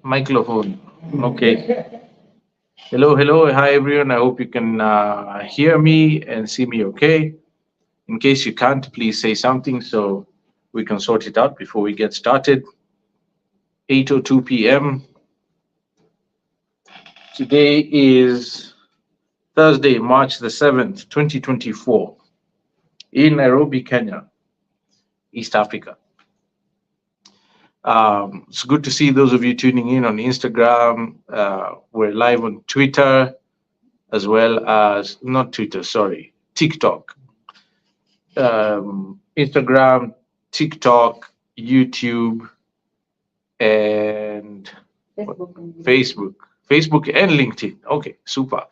Microphone. Okay. Hello, hello. Hi, everyone. I hope you can hear me and see me okay. In case you can't, please say something so we can sort it out before we get started. 8:02 p.m. Today is Thursday, March the 7th, 2024, in Nairobi, Kenya, East Africa. It's good to see those of you tuning in on Instagram. We're live on Twitter as well as, not Twitter, sorry, TikTok. Instagram, TikTok, YouTube, and Facebook. Facebook and LinkedIn. Okay, super.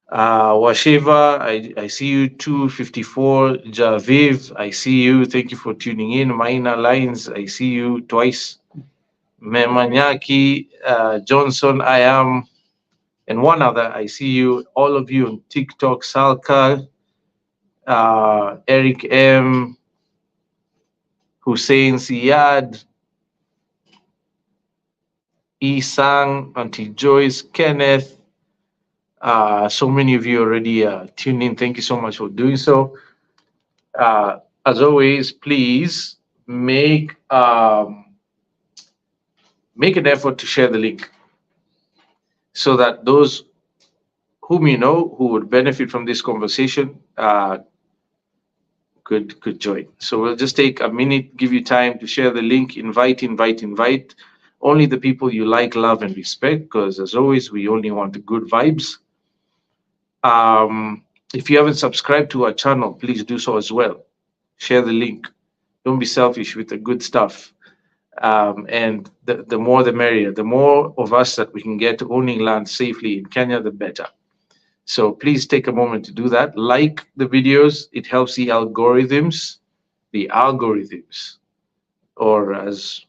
Washiva, I see you. 254. Javiv, I see you. Thank you for tuning in. Maina Lines, I see you twice. Memanyaki, Johnson, I am, and one other, I see you. All of you on TikTok, Salka, Eric M, Hussein Siyad, Isang, Auntie Joyce, Kenneth. So many of you already tuned in. Thank you so much for doing so. As always, please make an effort to share the link so that those whom you know who would benefit from this conversation could join. So we'll just take a minute, give you time to share the link, invite. Only the people you like, love, and respect, because as always, we only want good vibes. If you haven't subscribed to our channel, please do so as well. Share the link. Don't be selfish with the good stuff. And the more the merrier. The more of us that we can get owning land safely in Kenya, the better. So please take a moment to do that. Like the videos. It helps the algorithms. Or as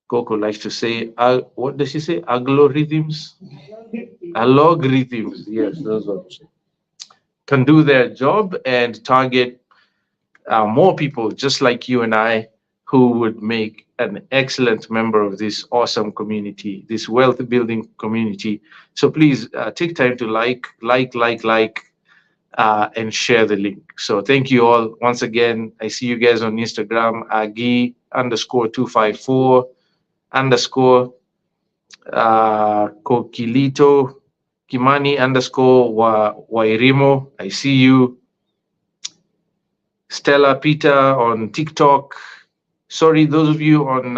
Coco likes to say, what does she say? Algorithms? Algorithms. Yes, those are. Can do their job and target more people just like you and I who would make an excellent member of this awesome community, this wealth building community. So please take time to like, and share the link. So thank you all once again. I see you guys on Instagram, Agi _254 _ Kokilito Kimani _Wairimo. I see you. Stella Peter on TikTok. Sorry, those of you on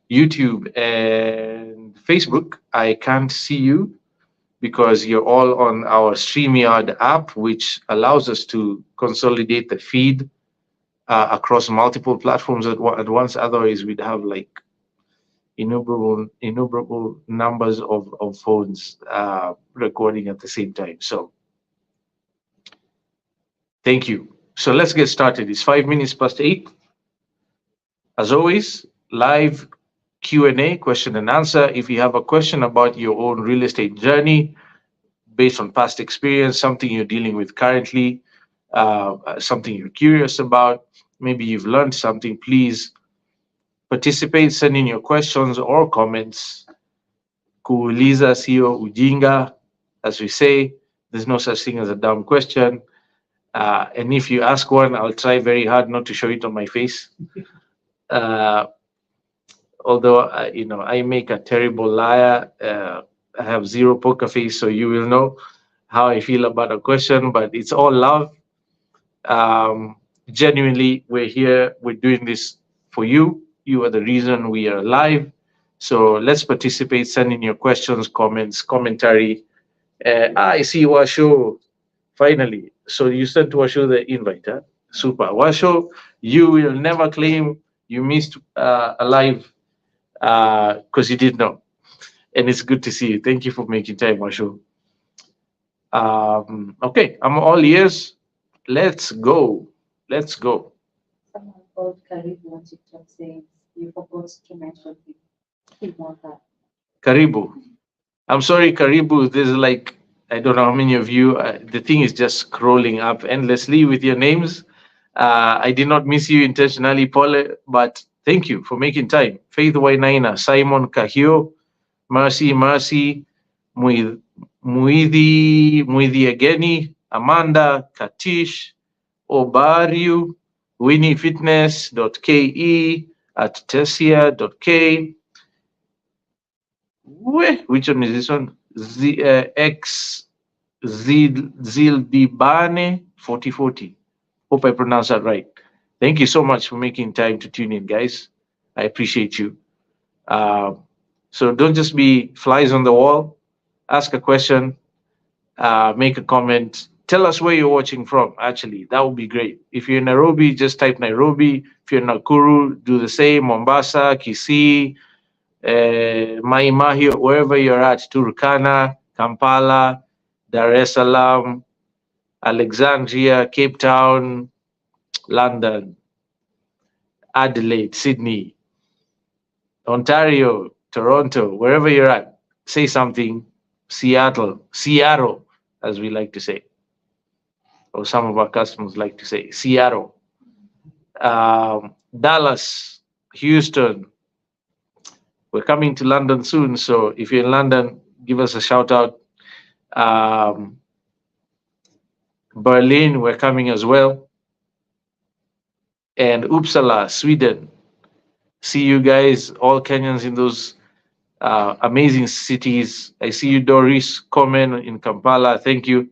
YouTube and Facebook, I can't see you because you're all on our StreamYard app, which allows us to consolidate the feed across multiple platforms at once. Otherwise, we'd have like innumerable numbers of phones recording at the same time. So thank you. So let's get started. It's 5 minutes past 8. As always, live Q&A, question and answer. If you have a question about your own real estate journey based on past experience, something you're dealing with currently, something you're curious about, maybe you've learned something, please participate, send in your questions or comments. Kuuliza sio ujinga, as we say. There's no such thing as a dumb question. And if you ask one, I'll try very hard not to show it on my face. Although I make a terrible liar. I have zero poker face, so you will know how I feel about a question, but it's all love. Genuinely, we're here, we're doing this for you. You are the reason we are alive. So let's participate, send in your questions, comments, commentary. I see Washo, finally. So you sent Washo the invite, huh? Super. Washo, you will never claim you missed a live because you did know. And it's good to see you. Thank you for making time, Washo. Okay, I'm all ears. Let's go. Someone called Karibu on TikTok saying you forgot to mention him. Karibu. I'm sorry, Karibu. There's like, I don't know how many of you, the thing is just scrolling up endlessly with your names. I did not miss you intentionally, Paul, but Thank you for making time. Faith Wainaina, Simon Kahio, Mercy, Muidi Ageni, Amanda, Katish, Obariu, WinnieFitness.ke, at Tessia.k. Which one is this one? X Zildibane 4040. Hope I pronounced that right. Thank you so much for making time to tune in, guys. I appreciate you. So don't just be flies on the wall. Ask a question, make a comment. Tell us where you're watching from. Actually, that would be great. If you're in Nairobi, just type Nairobi. If you're in Nakuru, do the same. Mombasa, Kisii, Mai Mahi, wherever you're at. Turkana, Kampala, Dar es Salaam, Alexandria, Cape Town, London, Adelaide, Sydney, Ontario, Toronto, wherever you're at. Say something. Seattle, as we like to say, or some of our customers like to say, Seattle, Dallas, Houston. We're coming to London soon, so if you're in London, give us a shout out. Berlin, we're coming as well, and Uppsala, Sweden. See you guys, all Kenyans in those amazing cities. I see you, Doris Komen in Kampala. Thank you.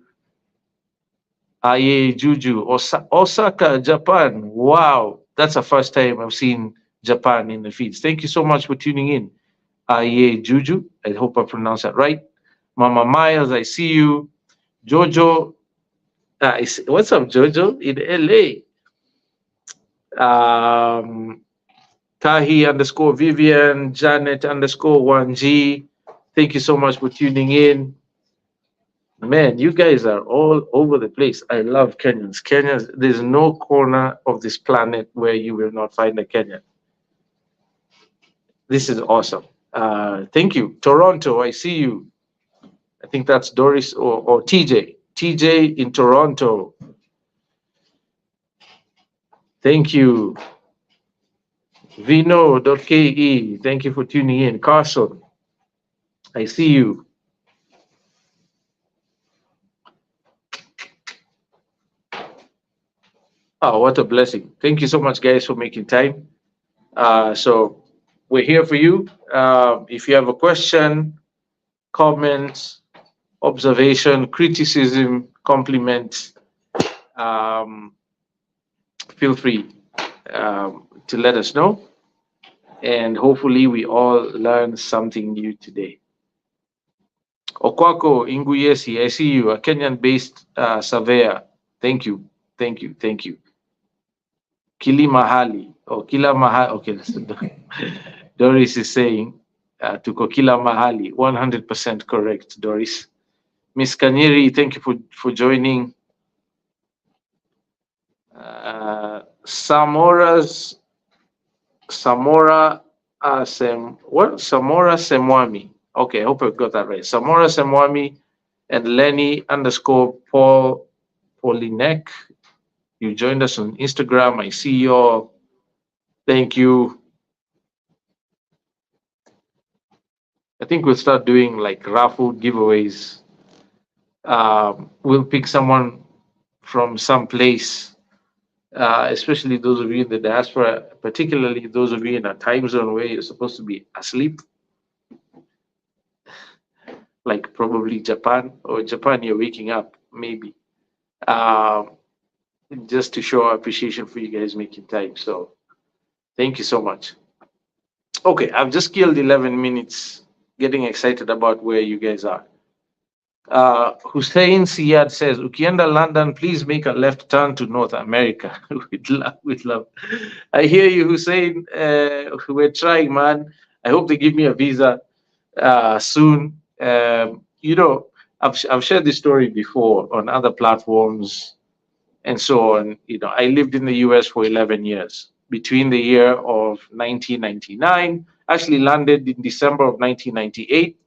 Aye, Juju, Osaka, Japan. Wow, that's the first time I've seen Japan in the feeds. Thank you so much for tuning in. Aye, Juju, I hope I pronounced that right. Mama Miles, I see you. Jojo, what's up, Jojo? In LA. Tahi_Vivian, Janet_1G. Thank you so much for tuning in. Man, you guys are all over the place. I love Kenyans. Kenyans, there's no corner of this planet where you will not find a Kenyan. This is awesome. Thank you. Toronto, I see you. I think that's Doris or TJ. TJ in Toronto. Thank you. Vino.ke, thank you for tuning in. Carson, I see you. Oh, what a blessing. Thank you so much, guys, for making time. So we're here for you. If you have a question, comment, observation, criticism, compliment, feel free to let us know. And hopefully we all learn something new today. Okwako Inguyesi, I see you, a Kenyan-based surveyor. Thank you. Kilimahali or Kila Mahali. Okay, Doris is saying tuko Kila Mahali. 100% correct, Doris. Miss Kanyeri, thank you for joining. Samora Semwami. Okay, I hope I got that right. Samora Semwami and Lenny_Paulinek. You joined us on Instagram. I see you all. Thank you. I think we'll start doing like raffle giveaways. We'll pick someone from some place, especially those of you in the diaspora, particularly those of you in a time zone where you're supposed to be asleep, like probably Japan, or Japan, you're waking up, maybe. Just to show appreciation for you guys making time. So thank you so much. Okay, I've just killed 11 minutes getting excited about where you guys are. Hussein Siyad says, Ukienda London, please make a left turn to North America. We'd love. I hear you, Hussein. We're trying, man. I hope they give me a visa soon. You know, I've shared this story before on other platforms and so on. You know, I lived in the US for 11 years. Between the year of 1999, actually landed in December of 1998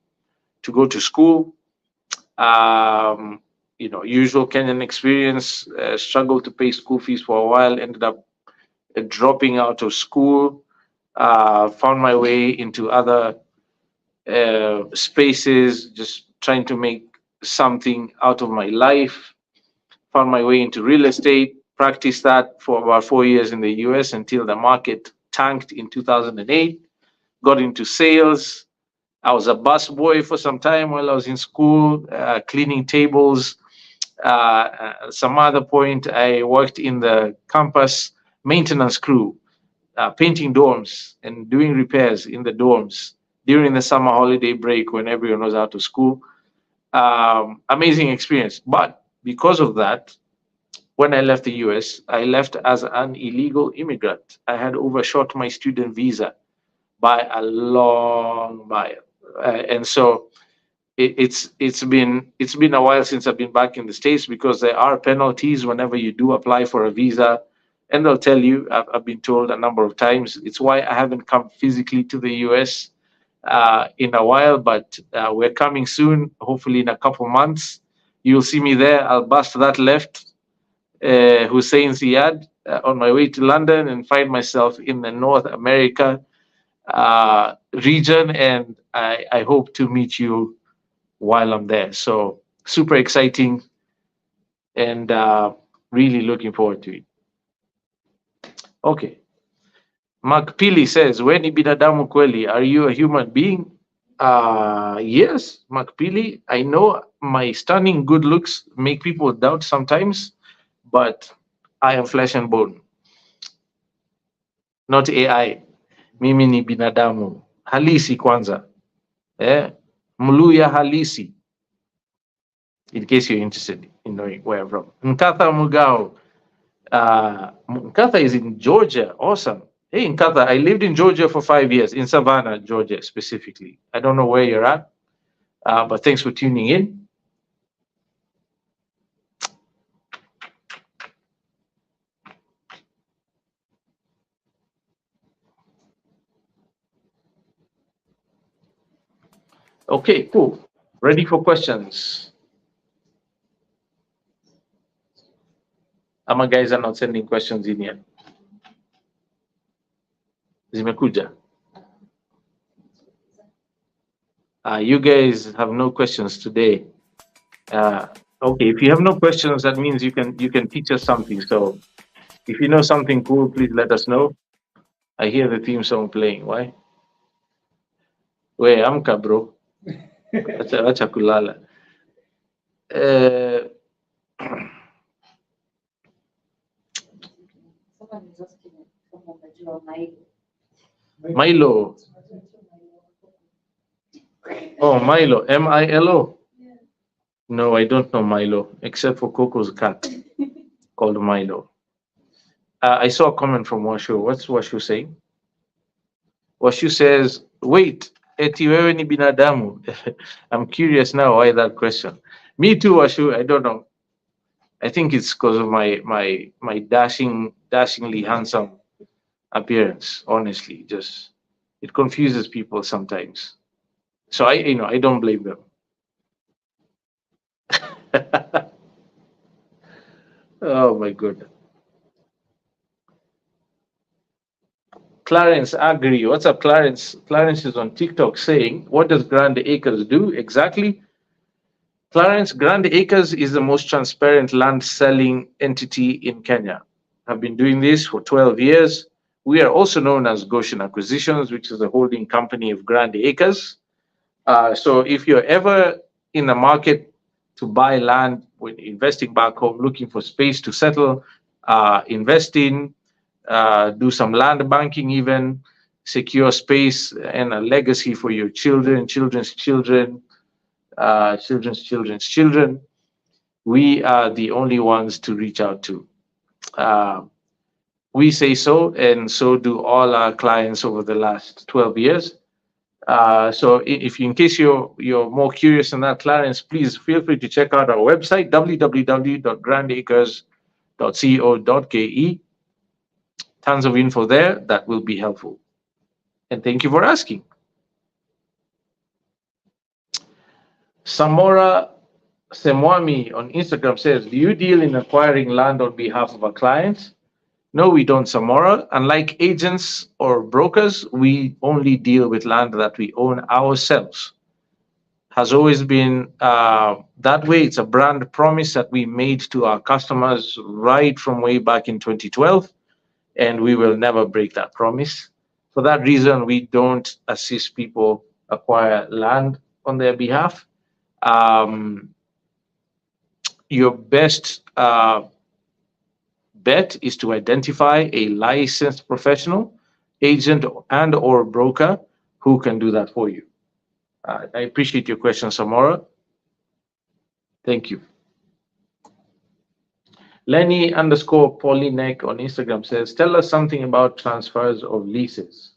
to go to school. You know, usual Kenyan experience, struggled to pay school fees for a while, ended up dropping out of school. Found my way into other spaces, just trying to make something out of my life. Found my way into real estate, practiced that for about 4 years in the US until the market tanked in 2008. Got into sales. I was a busboy for some time while I was in school, cleaning tables. Some other point, I worked in the campus maintenance crew, painting dorms and doing repairs in the dorms during the summer holiday break when everyone was out of school. Amazing experience. But because of that, when I left the US, I left as an illegal immigrant. I had overshot my student visa by a long mile. And so it's been a while since I've been back in the States because there are penalties whenever you do apply for a visa. And they'll tell you, I've been told a number of times, it's why I haven't come physically to the US in a while, but we're coming soon, hopefully in a couple months. You'll see me there. I'll bust that left, Hussein Ziyad, on my way to London and find myself in the North America region. And I hope to meet you while I'm there. So super exciting and really looking forward to it. Okay. Mark Pili says, Weni binadamu kweli, are you a human being? Yes, Mark Pili. I know my stunning good looks make people doubt sometimes, but I am flesh and bone, not AI. Mimi ni binadamu. Halisi kwanza. Mluya halisi. In case you're interested in knowing where I'm from. Nkatha Mugao. Nkatha is in Georgia. Awesome. Hey, Nkatha, I lived in Georgia for 5 years, in Savannah, Georgia specifically. I don't know where you're at, but thanks for tuning in. Okay, cool. Ready for questions? Ama guys are not sending questions in yet. Zimekuja. You guys have no questions today. Okay, if you have no questions, that means you can teach us something. So if you know something cool, please let us know. I hear the theme song playing. Why? We amka bro. Acha kulala. Someone is asking kama unajua Milo. Milo. Oh, Milo. Milo. No, I don't know Milo, except for Coco's cat called Milo. I saw a comment from Washu. What's Washu saying? Washu says, wait, eti wewe ni binadamu. I'm curious now why that question. Me too, Washu. I don't know. I think it's because of my dashingly handsome appearance. Honestly, just it confuses people sometimes. So I don't blame them. Oh my goodness. Clarence Agri. What's up, Clarence? Clarence is on TikTok saying, what does Grand Acres do exactly? Clarence, Grand Acres is the most transparent land selling entity in Kenya. I've been doing this for 12 years. We are also known as Goshen Acquisitions, which is a holding company of Grand Acres. So if you're ever in the market to buy land, when investing back home, looking for space to settle, invest in, do some land banking even, secure space and a legacy for your children, children's children, children's children's children, we are the only ones to reach out to. We say so, and so do all our clients over the last 12 years. So if in case you're more curious on that, Clarence, please feel free to check out our website, www.grandacres.co.ke. Tons of info there that will be helpful. And thank you for asking. Samora Semwami on Instagram says, do you deal in acquiring land on behalf of a client? No, we don't, Samora. Unlike agents or brokers, we only deal with land that we own ourselves. Has always been that way. It's a brand promise that we made to our customers right from way back in 2012, and we will never break that promise. For that reason, we don't assist people acquire land on their behalf. Um, your best bet is to identify a licensed professional, agent, and or broker who can do that for you. I appreciate your question, Samora. Thank you. Lenny underscore Polyneck on Instagram says, tell us something about transfers of leases.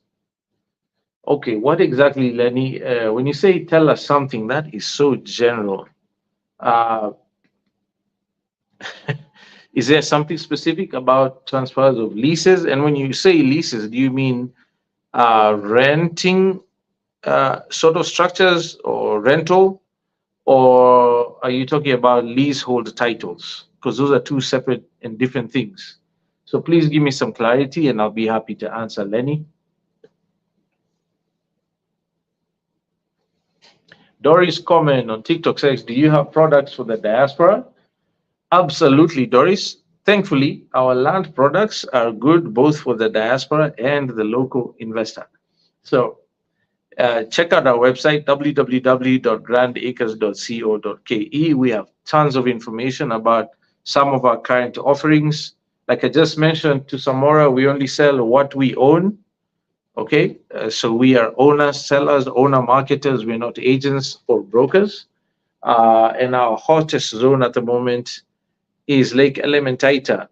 Okay, what exactly, Lenny? When you say tell us something, that is so general. Uh, is there something specific about transfers of leases? And when you say leases, do you mean renting sort of structures or rental? Or are you talking about leasehold titles? Because those are two separate and different things. So please give me some clarity and I'll be happy to answer, Lenny. Doris comment on TikTok says, do you have products for the diaspora? Absolutely, Doris. Thankfully, our land products are good both for the diaspora and the local investor. So check out our website, www.grandacres.co.ke. We have tons of information about some of our current offerings. Like I just mentioned to Samora, we only sell what we own. Okay, so we are owners, sellers, owner marketers. We're not agents or brokers. And our hottest zone at the moment is Lake Elementaita.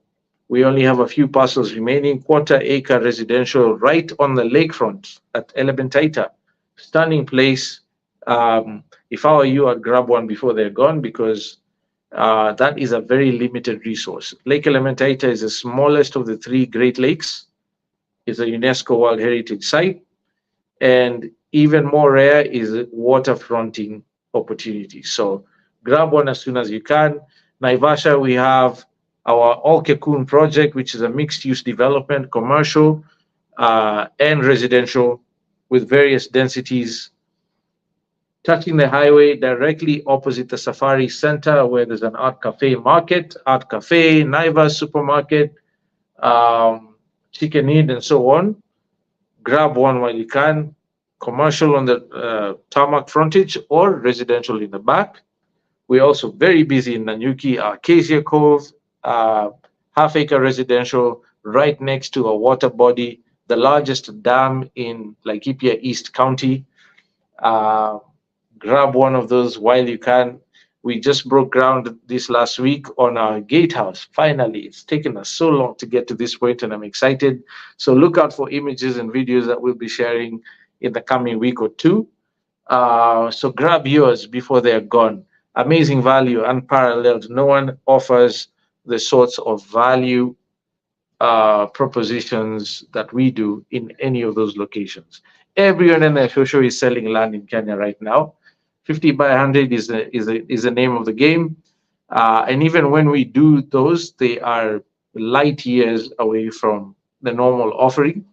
We only have a few parcels remaining, quarter-acre residential right on the lakefront at Elementaita. Stunning place. If I were you, I'd grab one before they're gone because that is a very limited resource. Lake Elementaita is the smallest of the three Great Lakes. It's a UNESCO World Heritage Site. And even more rare is waterfronting opportunities. So grab one as soon as you can. Naivasha, we have our Olkekun project, which is a mixed-use development, commercial and residential with various densities, touching the highway directly opposite the Safari Center, where there's an art cafe market, art cafe, Naivas supermarket, Chicken Inn, and so on. Grab one while you can. Commercial on the tarmac frontage or residential in the back. We're also very busy in Nanyuki, Acacia Cove, half-acre residential right next to a water body, the largest dam in Laikipia East County. Grab one of those while you can. We just broke ground this last week on our gatehouse. Finally, it's taken us so long to get to this point, and I'm excited. So look out for images and videos that we'll be sharing in the coming week or two. So grab yours before they're gone. Amazing value, unparalleled. No one offers the sorts of value propositions that we do in any of those locations. Everyone in the show is selling land in Kenya right now. 50 by 100 is the name of the game. And even when we do those, they are light years away from the normal offering,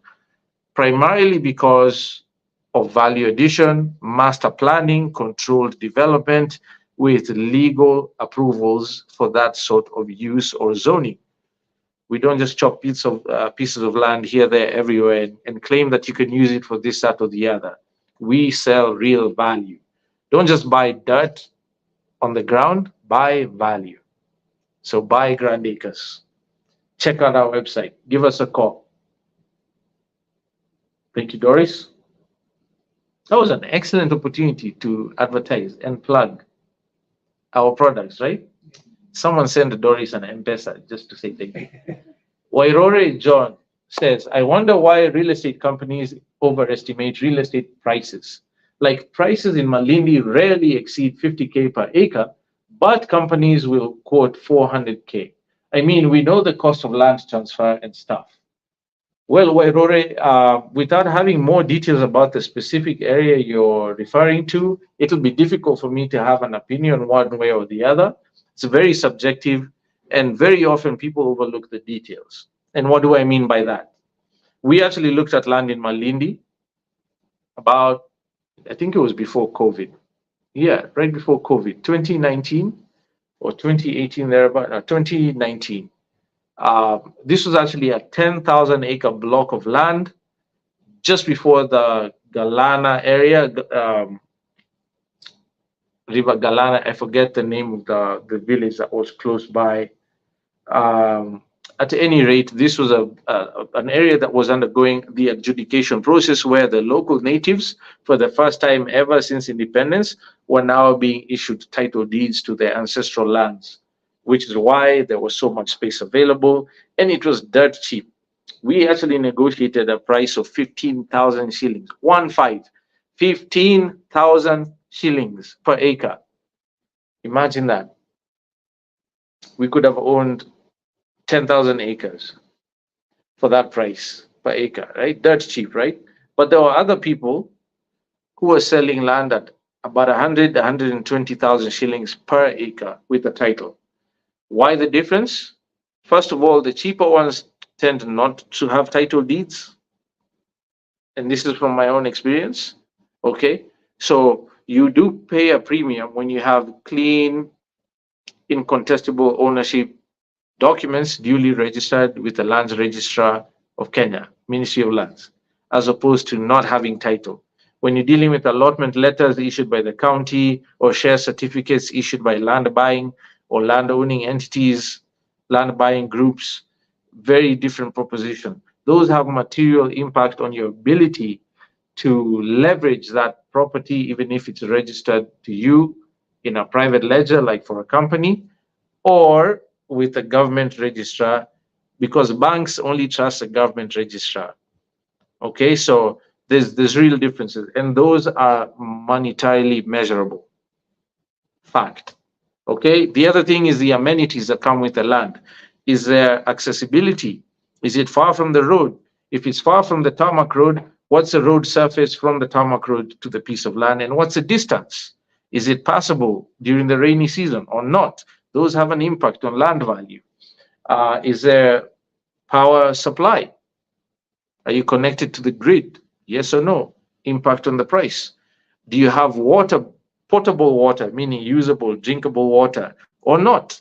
primarily because of value addition, master planning, controlled development with legal approvals for that sort of use or zoning. We don't just chop pieces of land here, there, everywhere, and claim that you can use it for this, that, or the other. We sell real value. Don't just buy dirt on the ground, buy value. So buy Grand Acres. Check out our website. Give us a call. Thank you, Doris. That was an excellent opportunity to advertise and plug our products, right? Someone sent Doris an M-Pesa just to say thank you. Wairore John says, I wonder why real estate companies overestimate real estate prices. Like prices in Malindi rarely exceed 50K per acre, but companies will quote 400K. I mean, we know the cost of land transfer and stuff. Well, Wairore, without having more details about the specific area you're referring to, it'll be difficult for me to have an opinion one way or the other. It's very subjective, and very often people overlook the details. And what do I mean by that? We actually looked at land in Malindi about, I think it was before COVID. Yeah, right before COVID, 2019 or 2018, thereabout, 2019. This was actually a 10,000 acre block of land just before the Galana area, River Galana. I forget the name of the village that was close by. Um, at any rate, this was an area that was undergoing the adjudication process where the local natives, for the first time ever since independence, were now being issued title deeds to their ancestral lands, which is why there was so much space available and it was dirt cheap. We actually negotiated a price of 15,000 shillings, 15,000 shillings per acre. Imagine that. We could have owned 10,000 acres for that price per acre, right? That's cheap, right? But there were other people who were selling land at about 100, 120,000 shillings per acre with the title. Why the difference? First of all, the cheaper ones tend not to have title deeds. And this is from my own experience. Okay. So you do pay a premium when you have clean, incontestable ownership documents duly registered with the Lands Registrar of Kenya, Ministry of Lands, as opposed to not having title. When you're dealing with allotment letters issued by the county or share certificates issued by land buying or land owning entities, land buying groups, very different proposition. Those have material impact on your ability to leverage that property, even if it's registered to you in a private ledger, like for a company, or with a government registrar, because banks only trust a government registrar. Okay, so there's real differences, and those are monetarily measurable. Fact. Okay, the other thing is the amenities that come with the land. Is there accessibility? Is it far from the road? If it's far from the tarmac road, what's the road surface from the tarmac road to the piece of land, and what's the distance? Is it passable during the rainy season or not? Those have an impact on land value. Is there power supply? Are you connected to the grid? Yes or no? Impact on the price. Do you have water, potable water, meaning usable, drinkable water, or not?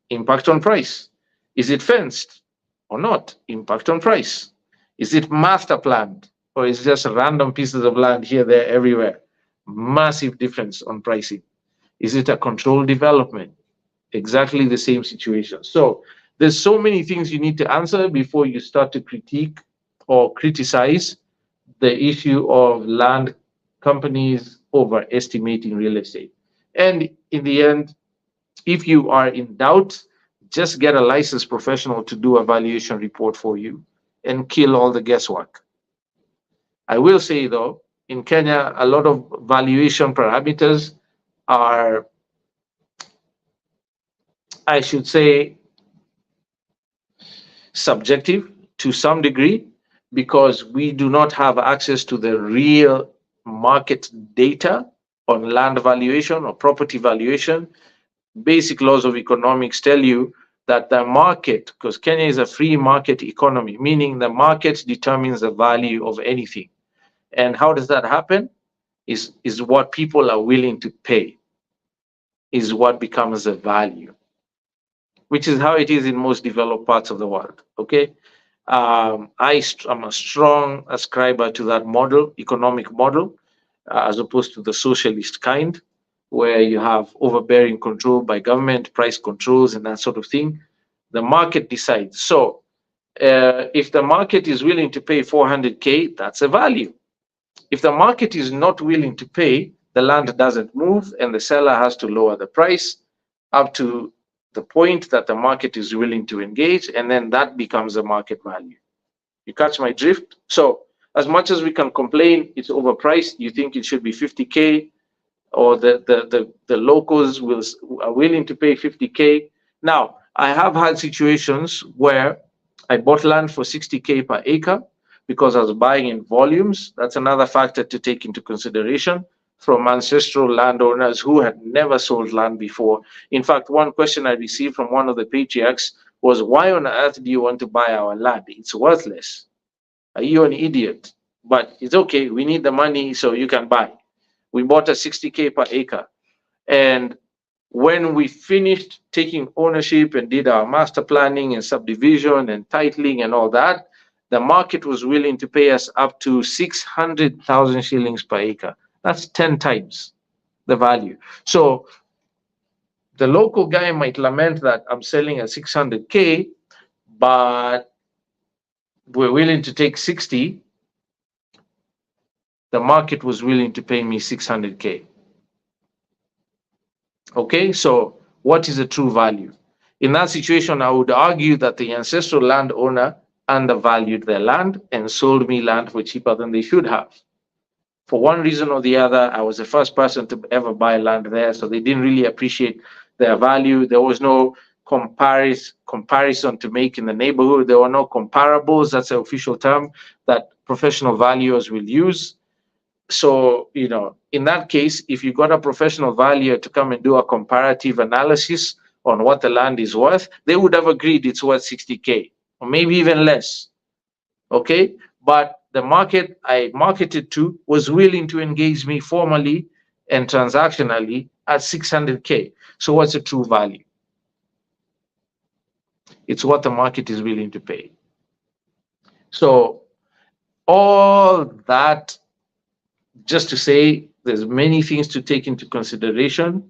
Impact on price. Is it fenced or not? Impact on price. Is it master planned, or is it just random pieces of land here, there, everywhere? Massive difference on pricing. Is it a controlled development? Exactly the same situation. So there's so many things you need to answer before you start to critique or criticize the issue of land companies overestimating real estate. And in the end, if you are in doubt, just get a licensed professional to do a valuation report for you and kill all the guesswork. I will say though, in Kenya, a lot of valuation parameters are, I should say, subjective to some degree, because we do not have access to the real market data on land valuation or property valuation. Basic laws of economics tell you that the market, because Kenya is a free market economy, meaning the market determines the value of anything. And how does that happen? Is what people are willing to pay, is what becomes the value, which is how it is in most developed parts of the world. Okay. I'm a strong ascriber to that model, economic model, as opposed to the socialist kind, where you have overbearing control by government, price controls, and that sort of thing. The market decides. So if the market is willing to pay 400K, that's a value. If the market is not willing to pay, the land doesn't move and the seller has to lower the price up to the point that the market is willing to engage, and then that becomes the market value. You catch my drift? So as much as we can complain it's overpriced, you think it should be 50K, or the locals are willing to pay 50K. Now, I have had situations where I bought land for 60K per acre because I was buying in volumes. That's another factor to take into consideration from ancestral landowners who had never sold land before. In fact, one question I received from one of the patriarchs was, why on earth do you want to buy our land? It's worthless. Are you an idiot? But it's okay. We need the money so you can buy. We bought a 60K per acre. And when we finished taking ownership and did our master planning and subdivision and titling and all that, the market was willing to pay us up to 600,000 shillings per acre. That's 10 times the value. So the local guy might lament that I'm selling at 600K, but we're willing to take 60. The market was willing to pay me 600K. Okay, so what is the true value? In that situation, I would argue that the ancestral landowner undervalued their land and sold me land for cheaper than they should have. For one reason or the other, I was the first person to ever buy land there, so they didn't really appreciate their value. There was no comparison to make in the neighborhood. There were no comparables, that's the official term that professional valuers will use. So, in that case, if you got a professional valuer to come and do a comparative analysis on what the land is worth, they would have agreed it's worth 60K or maybe even less. Okay, but the market I marketed to was willing to engage me formally and transactionally at 600K. So what's the true value? It's what the market is willing to pay. So all that just to say there's many things to take into consideration.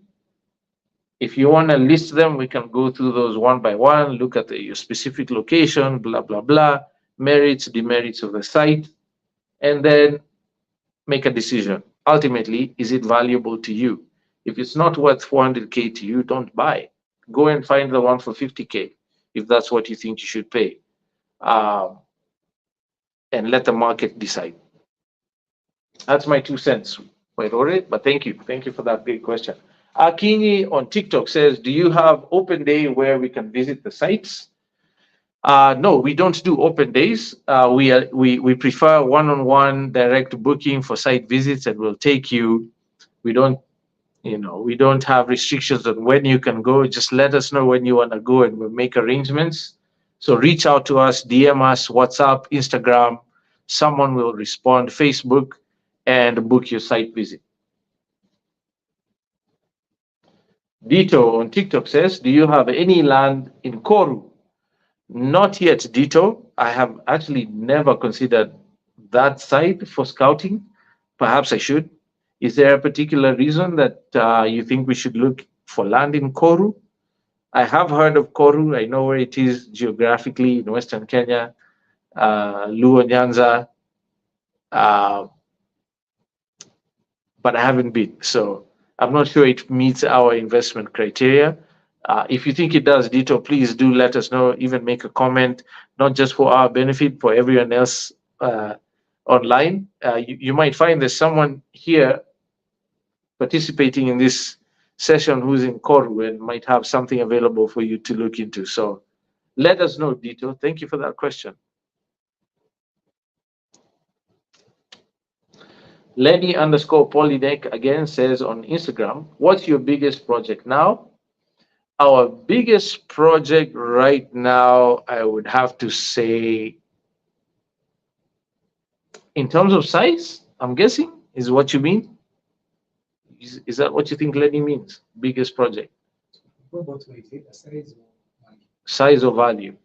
If you want to list them, we can go through those one by one, look at your specific location, blah, blah, blah, merits, demerits of the site, and then make a decision. Ultimately, is it valuable to you? If it's not worth 400K to you, don't buy. Go and find the one for 50K if that's what you think you should pay. And let the market decide. That's my 2 cents. Wait, alright, but thank you. Thank you for that great question. Akinyi on TikTok says, do you have open day where we can visit the sites? No, we don't do open days. We prefer one-on-one direct booking for site visits, and we'll take you. We don't have restrictions on when you can go. Just let us know when you want to go, and we'll make arrangements. So reach out to us, DM us, WhatsApp, Instagram. Someone will respond, Facebook, and book your site visit. Dito on TikTok says, do you have any land in Koru? Not yet, Dito. I have actually never considered that site for scouting. Perhaps I should. Is there a particular reason that you think we should look for land in Koru? I have heard of Koru. I know where it is geographically in Western Kenya, Luo Nyanza, but I haven't been. So I'm not sure it meets our investment criteria. If you think it does, Dito, please do let us know, even make a comment, not just for our benefit, for everyone else online. You might find there's someone here participating in this session who's in Koru and might have something available for you to look into. So let us know, Dito. Thank you for that question. Lenny_Polyneck again says on Instagram, what's your biggest project now? Our biggest project right now, I would have to say, in terms of size, I'm guessing, is what you mean? Is that what you think Lenny means? Biggest project? Size or value?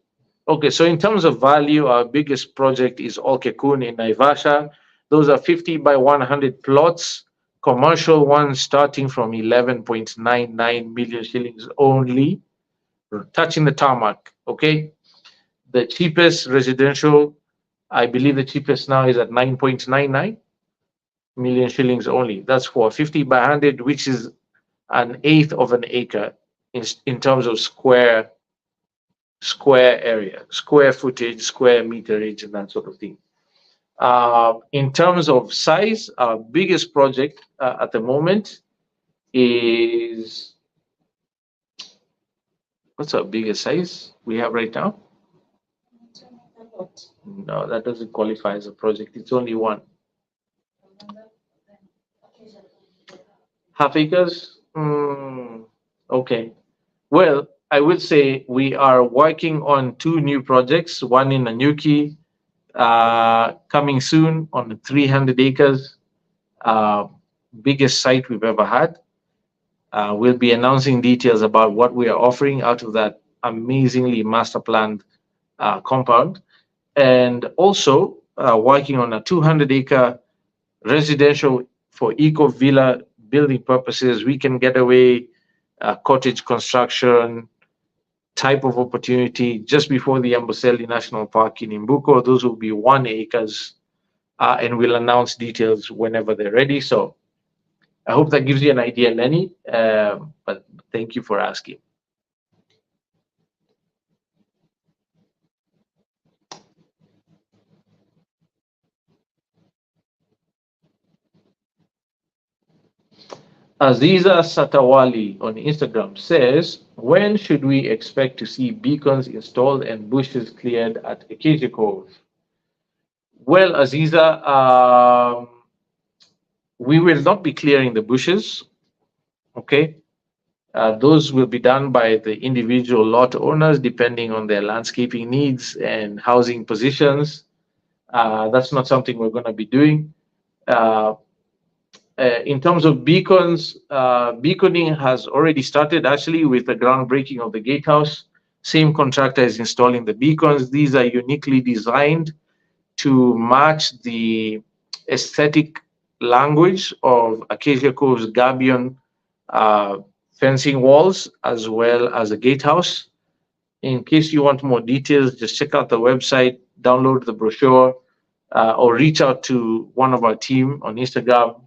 Okay, so in terms of value, our biggest project is Olkekun in Naivasha. Those are 50 by 100 plots, commercial ones starting from 11.99 million shillings only, touching the tarmac, okay? The cheapest residential, I believe the cheapest now is at 9.99 million shillings only. That's for 50 by 100, which is an eighth of an acre in terms of square area, square footage, square meterage, and that sort of thing. In terms of size, our biggest project at the moment is, what's our biggest size we have right now? No, that doesn't qualify as a project. It's only one. Half acres? Okay. Well, I would say we are working on two new projects, one in Nanyuki, coming soon on 300 acres, uh, biggest site we've ever had. We'll be announcing details about what we are offering out of that amazingly master planned compound. And also working on a 200-acre residential for eco villa building purposes, weekend getaway, cottage construction type of opportunity just before the Amboseli National Park in Imbuko. Those will be 1 acres, and we'll announce details whenever they're ready. So I hope that gives you an idea, Lenny. But thank you for asking. Aziza Satawali on Instagram says, when should we expect to see beacons installed and bushes cleared at Acacia Cove? Well, Aziza, we will not be clearing the bushes, okay? Those will be done by the individual lot owners depending on their landscaping needs and housing positions. That's not something we're going to be doing. Uh, in terms of beacons, beaconing has already started actually with the groundbreaking of the gatehouse. Same contractor is installing the beacons. These are uniquely designed to match the aesthetic language of Acacia Cove's gabion uh, fencing walls as well as a gatehouse. In case you want more details, just check out the website, download the brochure, or reach out to one of our team on Instagram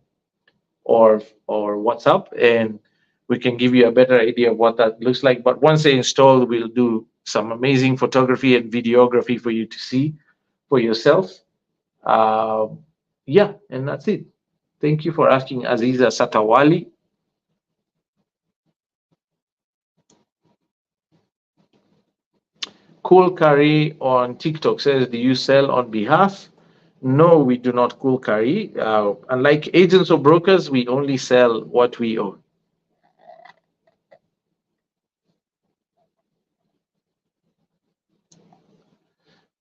or WhatsApp, and we can give you a better idea of what that looks like. But once they install, we'll do some amazing photography and videography for you to see for yourself. Uh, yeah, and that's it. Thank you for asking, Aziza Satawali. Cool Curry on TikTok says, do you sell on behalf? No, we do not cool curry. Unlike agents or brokers, we only sell what we own.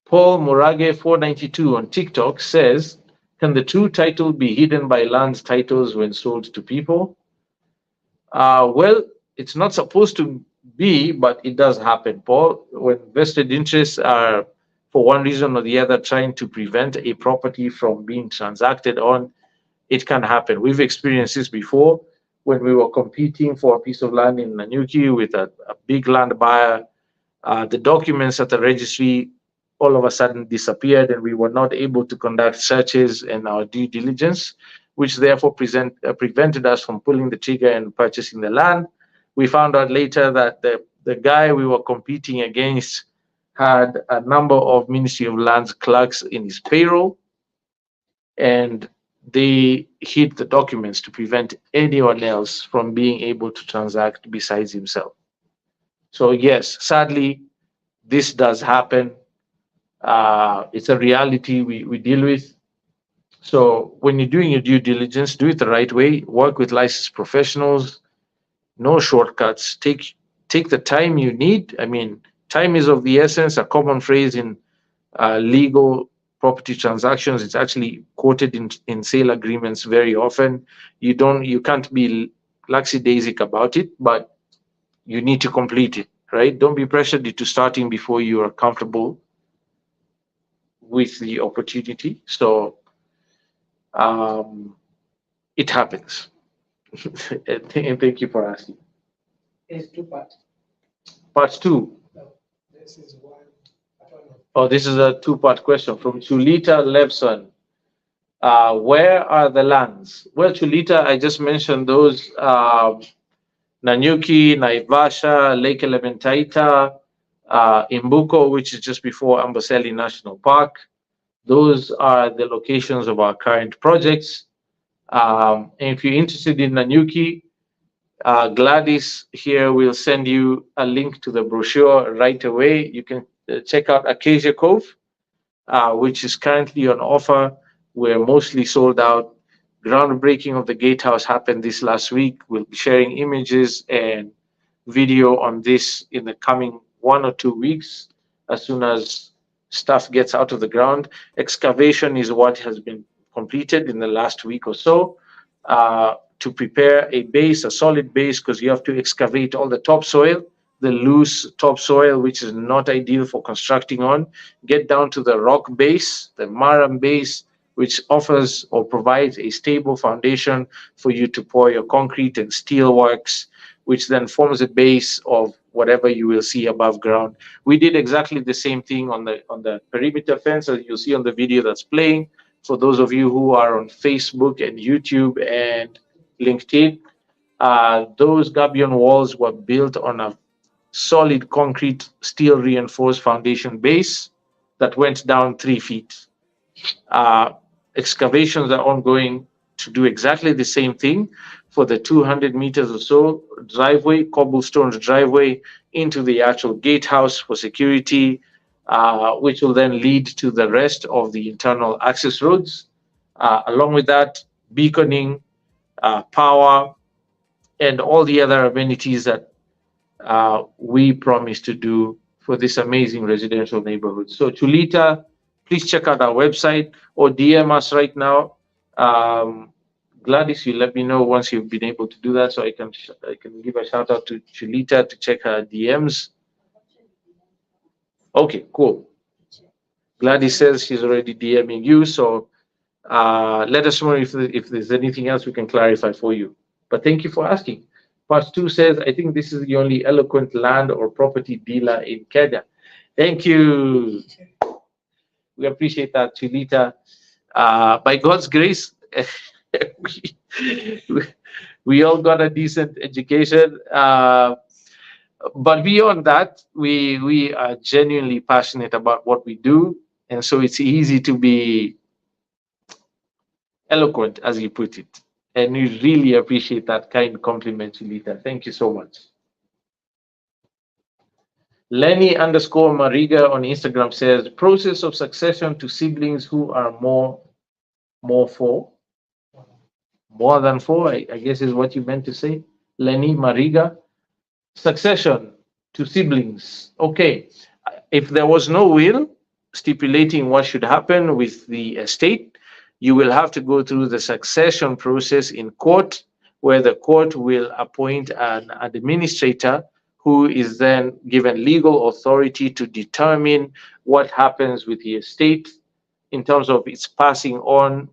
Paul Murage 492 on TikTok says, can the true title be hidden by land titles when sold to people? Well, it's not supposed to be, but it does happen, Paul. When vested interests are, for one reason or the other, trying to prevent a property from being transacted on, it can happen. We've experienced this before when we were competing for a piece of land in Nanyuki with a big land buyer. The documents at the registry all of a sudden disappeared, and we were not able to conduct searches and our due diligence, which therefore prevented us from pulling the trigger and purchasing the land. We found out later that the guy we were competing against had a number of Ministry of Lands clerks in his payroll, and they hid the documents to prevent anyone else from being able to transact besides himself. So, yes, sadly, this does happen. It's a reality we deal with. So when you're doing your due diligence, do it the right way. Work with licensed professionals. No shortcuts. Take the time you need. I mean, time is of the essence. A common phrase in legal property transactions. It's actually quoted in sale agreements very often. You can't be lackadaisic about it, but you need to complete it, right? Don't be pressured into starting before you are comfortable with the opportunity. So it happens. And thank you for asking. It's two parts. Part two. No, this is one. I don't know. Oh, this is a two-part question from Chulita Levson. Where are the lands? Well, Chulita, I just mentioned those. Nanyuki, Naivasha, Lake Elementaita, Imbuko, which is just before Amboseli National Park. Those are the locations of our current projects. And if you're interested in Nanyuki, Gladys here will send you a link to the brochure right away. You can check out Acacia Cove, which is currently on offer. We're mostly sold out. Groundbreaking of the gatehouse happened this last week. We'll be sharing images and video on this in the coming 1 or 2 weeks as soon as stuff gets out of the ground. Excavation is what has been completed in the last week or so to prepare a base, a solid base, because you have to excavate all the topsoil, the loose topsoil, which is not ideal for constructing on, get down to the rock base, the maram base, which offers or provides a stable foundation for you to pour your concrete and steel works, which then forms a base of whatever you will see above ground. We did exactly the same thing on the perimeter fence, as you'll see on the video that's playing. For those of you who are on Facebook and YouTube and LinkedIn, those gabion walls were built on a solid concrete steel reinforced foundation base that went down 3 feet. Uh, Excavations are ongoing to do exactly the same thing for the 200 meters or so driveway, cobblestone driveway into the actual gatehouse for security, which will then lead to the rest of the internal access roads. Along with that, beaconing, power, and all the other amenities that we promise to do for this amazing residential neighborhood. So Chulita, please check out our website or DM us right now. Gladys, you let me know once you've been able to do that, so I can give a shout out to Chulita to check her DMs. Okay, cool. Gladys says she's already DMing you, so let us know if there's anything else we can clarify for you. But thank you for asking. Part 2 says, I think this is the only eloquent land or property dealer in Kenya. Thank you. We appreciate that, Chulita. By God's grace, we all got a decent education. But beyond that, we are genuinely passionate about what we do. And so it's easy to be eloquent, as you put it. And we really appreciate that kind compliment, Chulita. Thank you so much. Lenny_Mariga on Instagram says, process of succession to siblings who are more than four, I guess is what you meant to say. Lenny Mariga, succession to siblings. Okay, if there was no will stipulating what should happen with the estate, you will have to go through the succession process in court, where the court will appoint an administrator who is then given legal authority to determine what happens with the estate in terms of its passing on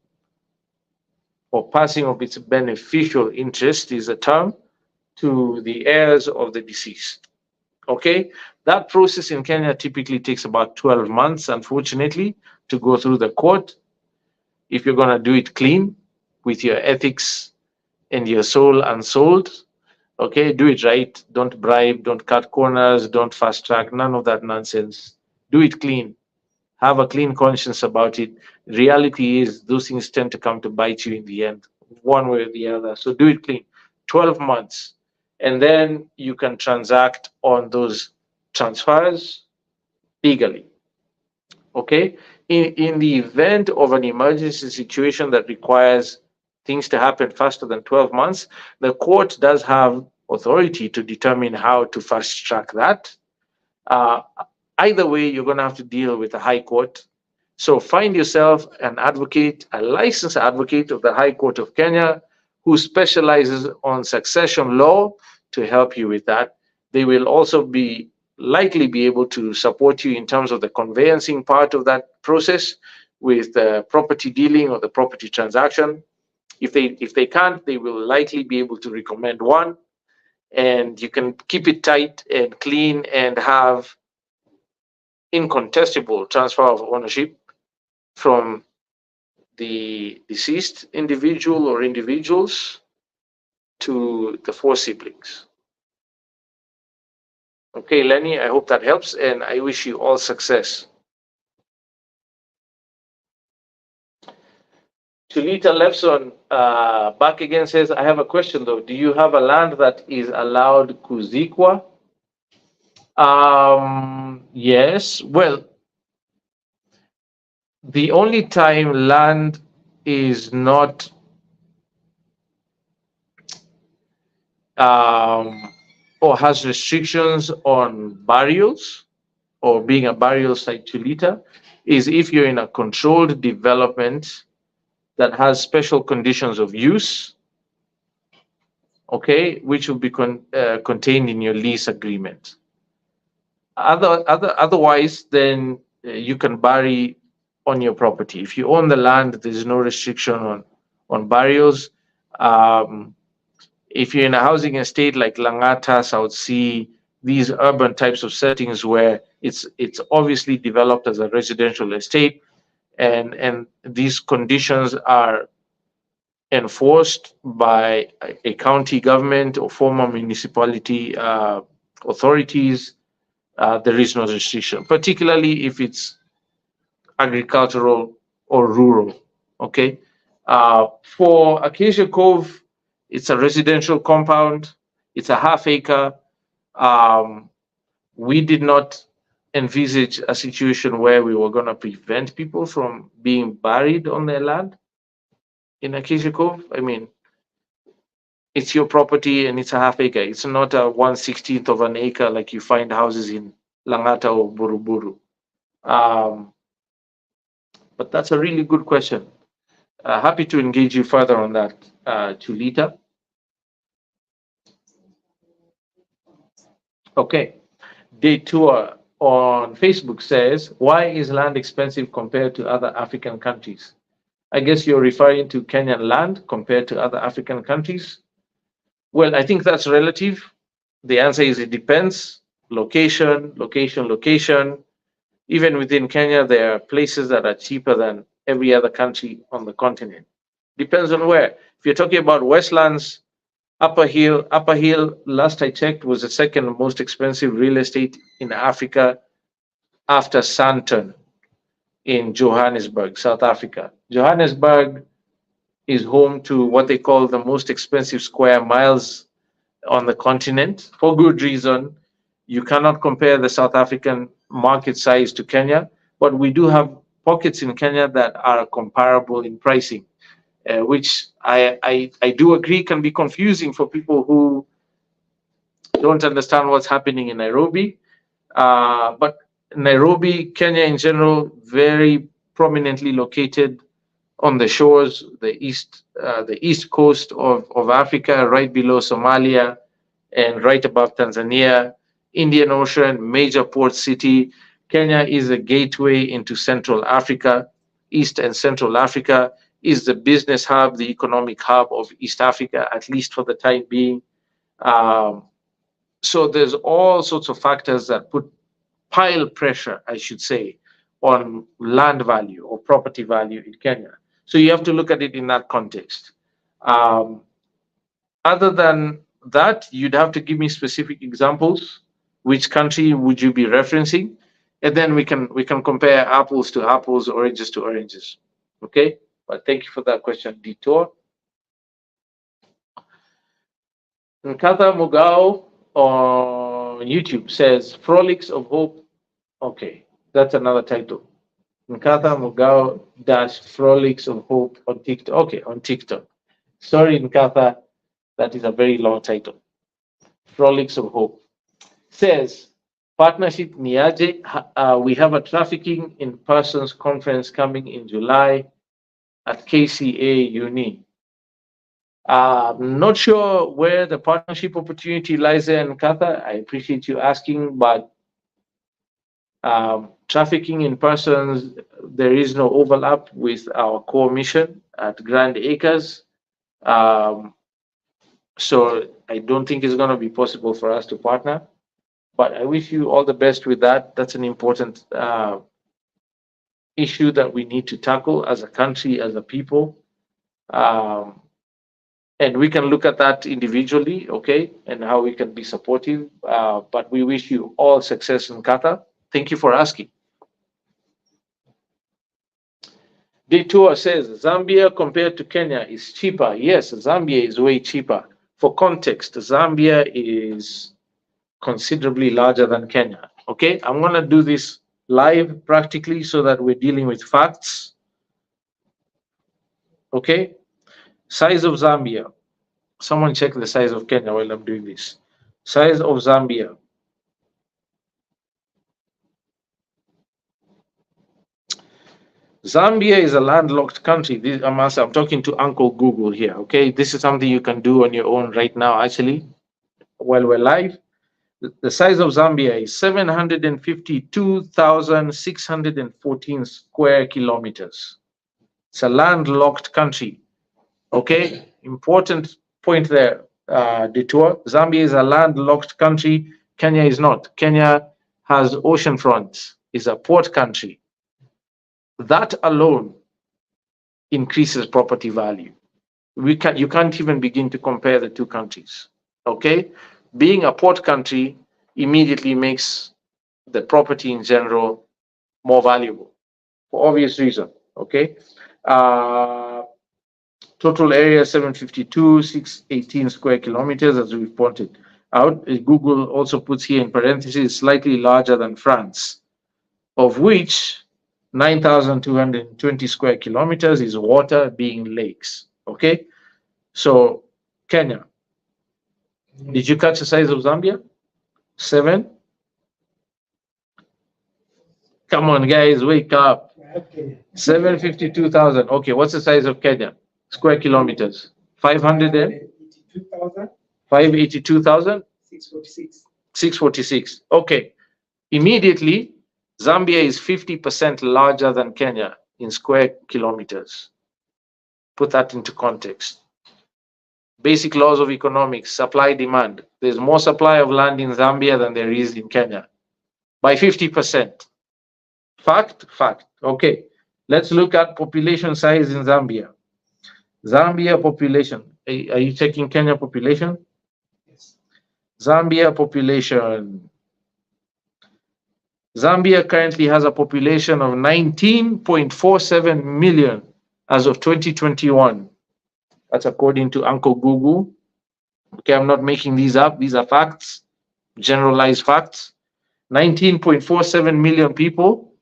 or passing of its beneficial interest is a term to the heirs of the deceased. Okay, that process in Kenya typically takes about 12 months, unfortunately, to go through the court. If you're going to do it clean with your ethics and your soul unsold, okay, do it right. Don't bribe, don't cut corners, don't fast track, none of that nonsense. Do it clean. Have a clean conscience about it. Reality is those things tend to come to bite you in the end, one way or the other. So do it clean. 12 months. And then you can transact on those transfers legally. Okay? In the event of an emergency situation that requires things to happen faster than 12 months, the court does have authority to determine how to fast track that. Either way, you're going to have to deal with the High Court. So find yourself an advocate, a licensed advocate of the High Court of Kenya, who specializes on succession law to help you with that. They will also likely be able to support you in terms of the conveyancing part of that process with the property dealing or the property transaction. If they can't, they will likely be able to recommend one, and you can keep it tight and clean and have incontestable transfer of ownership from the deceased individual or individuals to the four siblings. Okay, Lenny, I hope that helps, and I wish you all success. Chulita Lepson back again says, I have a question though. Do you have a land that is allowed kuzikwa? Yes. Well, the only time land is not or has restrictions on burials or being a burial site to litter is if you're in a controlled development that has special conditions of use, okay, which will be contained in your lease agreement. Otherwise, then you can bury on your property. If you own the land, there's no restriction on burials. Um, if you're in a housing estate like Langata, South Sea, these urban types of settings where it's obviously developed as a residential estate, and these conditions are enforced by a county government or former municipality authorities, there is no restriction, particularly if it's agricultural or rural. Okay. For Acacia Cove, it's a residential compound, it's a half acre. Um, we did not envisage a situation where we were going to prevent people from being buried on their land in Acacia Cove. I mean, it's your property and it's a half acre. It's not a 1/16th of an acre like you find houses in Langata or Buruburu. Um, but that's a really good question. Happy to engage you further on that, Chulita. Okay. Day tour on Facebook says, why is land expensive compared to other African countries? I guess you're referring to Kenyan land compared to other African countries. Well, I think that's relative. The answer is it depends. Location. Even within Kenya, there are places that are cheaper than every other country on the continent. Depends on where. If you're talking about Westlands, Upper Hill, last I checked, was the second most expensive real estate in Africa after Sandton in Johannesburg, South Africa. Johannesburg is home to what they call the most expensive square miles on the continent for good reason. You cannot compare the South African market size to Kenya, but we do have pockets in Kenya that are comparable in pricing, which I do agree can be confusing for people who don't understand what's happening in Nairobi. But Nairobi, Kenya in general, very prominently located on the shores, the east coast of Africa, right below Somalia and right above Tanzania, Indian Ocean, major port city. Kenya is a gateway into Central Africa. East and Central Africa is the business hub, the economic hub of East Africa, at least for the time being. So there's all sorts of factors that put pile pressure, I should say, on land value or property value in Kenya. So you have to look at it in that context. Um, Other than that, you'd have to give me specific examples. Which country would you be referencing? And then we can compare apples to apples, oranges to oranges. Okay. But thank you for that question, Detour. Nkatha Mugao on YouTube says Frolics of Hope. Okay, that's another title. Nkatha Mugao dash Frolics of Hope on TikTok. Okay, on TikTok. Sorry, Nkatha, that is a very long title. Frolics of Hope says partnership Niaje. We have a trafficking in persons conference coming in July at KCA Uni. Not sure where the partnership opportunity lies there, Nkatha. I appreciate you asking, but trafficking in persons, there is no overlap with our core mission at Grand Acres. So I don't think it's going to be possible for us to partner. But I wish you all the best with that. That's an important issue that we need to tackle as a country, as a people. And we can look at that individually, okay, and how we can be supportive. But we wish you all success in Qatar. Thank you for asking. Detour says Zambia compared to Kenya is cheaper. Yes, Zambia is way cheaper. For context, Zambia is considerably larger than Kenya. Okay, I'm going to do this live practically so that we're dealing with facts. Okay, size of Zambia. Someone check the size of Kenya while I'm doing this. Size of Zambia. Zambia is a landlocked country. I'm talking to Uncle Google here. Okay, this is something you can do on your own right now. Actually, while we're live, the size of Zambia is 752,614 square kilometers. It's a landlocked country. Okay, important point there, Detour. Zambia is a landlocked country. Kenya is not. Kenya has ocean fronts, is a port country. That alone increases property value. You can't even begin to compare the two countries. Okay, being a port country immediately makes the property in general more valuable for obvious reason. Okay, total area 752,618 square kilometers, as we've pointed out. Google also puts here in parentheses slightly larger than France, of which 9,220 square kilometers is water, being lakes. Okay, so Kenya. Did you catch the size of Zambia? 7. Come on, guys, wake up. Okay. 752,000. Okay, what's the size of Kenya? Square kilometers. 500 and 582,000. 582,000? 646. 646. Okay. Immediately, Zambia is 50% larger than Kenya in square kilometers. Put that into context. Basic laws of economics, supply demand. There's more supply of land in Zambia than there is in Kenya by 50%. Fact? Fact. Okay. Let's look at population size in Zambia. Zambia population. Are you checking Kenya population? Yes. Zambia population. Zambia currently has a population of 19.47 million as of 2021. That's according to Uncle Google. Okay, I'm not making these up. These are facts, generalized facts. 19.47 million people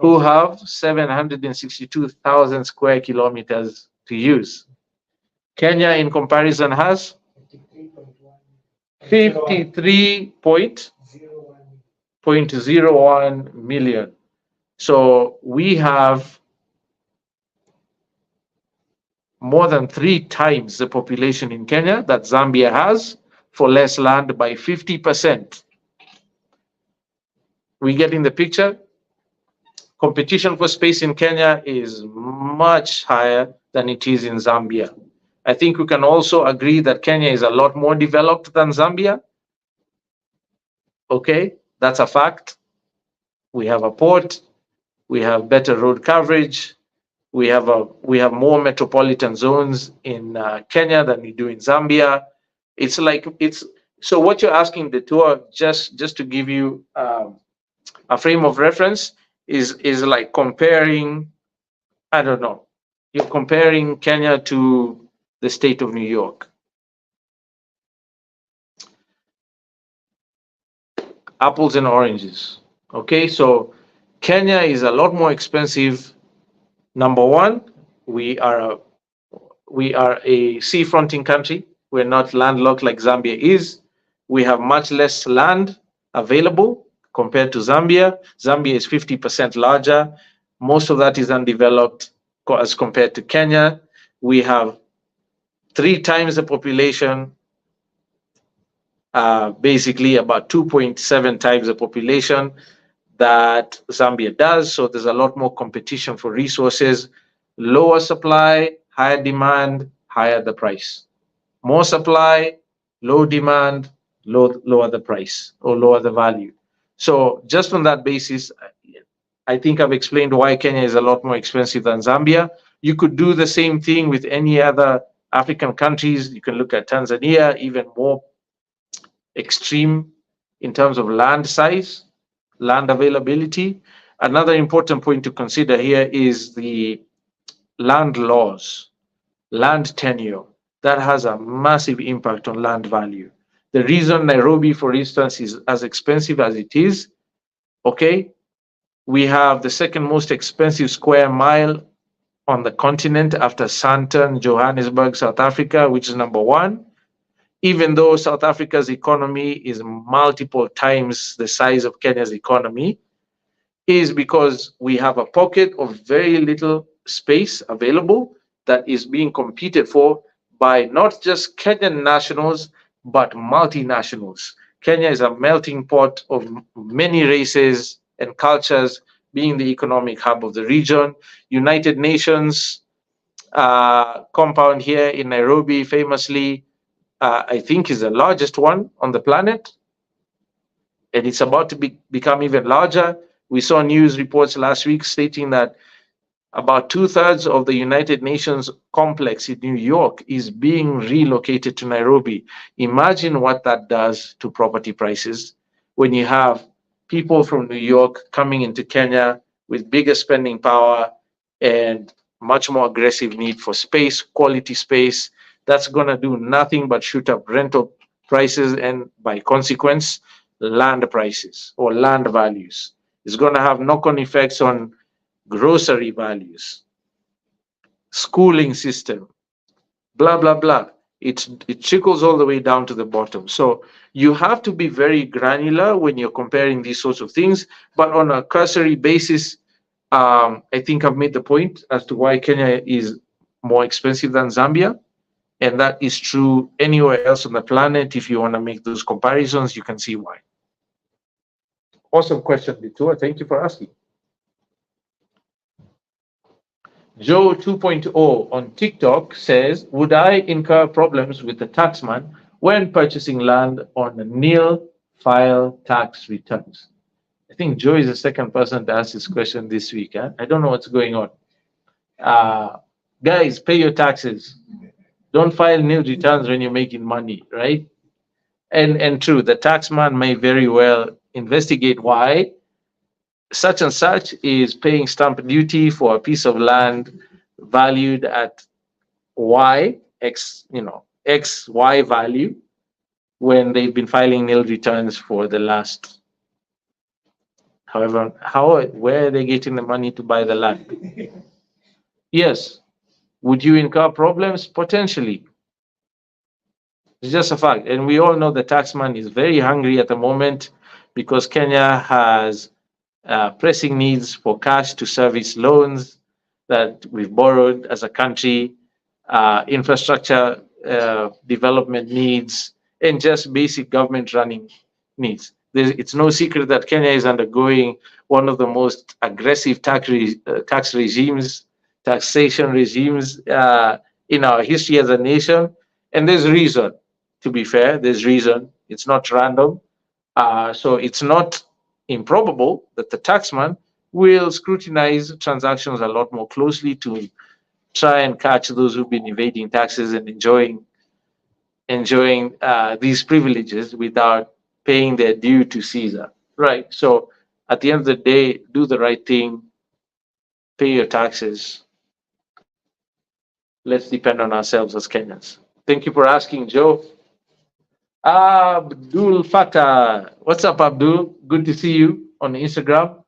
who have 762,000 square kilometers to use. Kenya, in comparison, has 53.01 million. So we have more than 3 times the population in Kenya that Zambia has for less land by 50%. We getting the picture? Competition for space in Kenya is much higher than it is in Zambia. I think we can also agree that Kenya is a lot more developed than Zambia. Okay, that's a fact. We have a port, we have better road coverage, we have more metropolitan zones in Kenya than we do in Zambia. So what you're asking the tour, just to give you a frame of reference, is like comparing, I don't know, you're comparing Kenya to the state of New York. Apples and oranges. Okay, so Kenya is a lot more expensive. Number one, we are a seafronting country. We're not landlocked like Zambia is. We have much less land available compared to Zambia. Zambia is 50% larger. Most of that is undeveloped as compared to Kenya. We have 3 times the population, basically about 2.7 times the population that Zambia does. So there's a lot more competition for resources, lower supply, higher demand, higher the price. More supply, low demand, lower the price or lower the value. So just on that basis, I think I've explained why Kenya is a lot more expensive than Zambia. You could do the same thing with any other African countries. You can look at Tanzania, even more extreme in terms of land size, land availability. Another important point to consider here is the land laws, land tenure. That has a massive impact on land value. The reason Nairobi, for instance, is as expensive as it is, okay, we have the second most expensive square mile on the continent after Sandton, Johannesburg, South Africa, which is number 1. even though South Africa's economy is multiple times the size of Kenya's economy, is because we have a pocket of very little space available that is being competed for by not just Kenyan nationals, but multinationals. Kenya is a melting pot of many races and cultures, being the economic hub of the region. United Nations compound here in Nairobi, famously, I think is the largest one on the planet, and it's about to become even larger. We saw news reports last week stating that about 2/3 of the United Nations complex in New York is being relocated to Nairobi. Imagine what that does to property prices when you have people from New York coming into Kenya with bigger spending power and much more aggressive need for space, quality space. That's going to do nothing but shoot up rental prices and, by consequence, land prices or land values. It's going to have knock-on effects on grocery values, schooling system, blah, blah, blah. It trickles all the way down to the bottom. So you have to be very granular when you're comparing these sorts of things. But on a cursory basis, I think I've made the point as to why Kenya is more expensive than Zambia. And that is true anywhere else on the planet. If you want to make those comparisons, you can see why. Awesome question, Bitua. Thank you for asking. Joe 2.0 on TikTok says, would I incur problems with the taxman when purchasing land on nil file tax returns? I think Joe is the second person to ask this question this week. I don't know what's going on. Guys, pay your taxes. Don't file nil returns when you're making money, right? And true, the taxman may very well investigate why such and such is paying stamp duty for a piece of land valued at Y, X, X, Y value, when they've been filing nil returns for the last, however, where are they getting the money to buy the land? Yes. Would you incur problems? Potentially. It's just a fact. And we all know the taxman is very hungry at the moment because Kenya has pressing needs for cash to service loans that we've borrowed as a country, infrastructure development needs, and just basic government running needs. It's no secret that Kenya is undergoing one of the most aggressive taxation regimes in our history as a nation. And there's reason, to be fair, there's reason. It's not random. So it's not improbable that the taxman will scrutinize transactions a lot more closely to try and catch those who've been evading taxes and enjoying these privileges without paying their due to Caesar. Right. So at the end of the day, do the right thing, pay your taxes. Let's depend on ourselves as Kenyans. Thank you for asking, Joe. Abdul Fatah. What's up, Abdul? Good to see you on Instagram.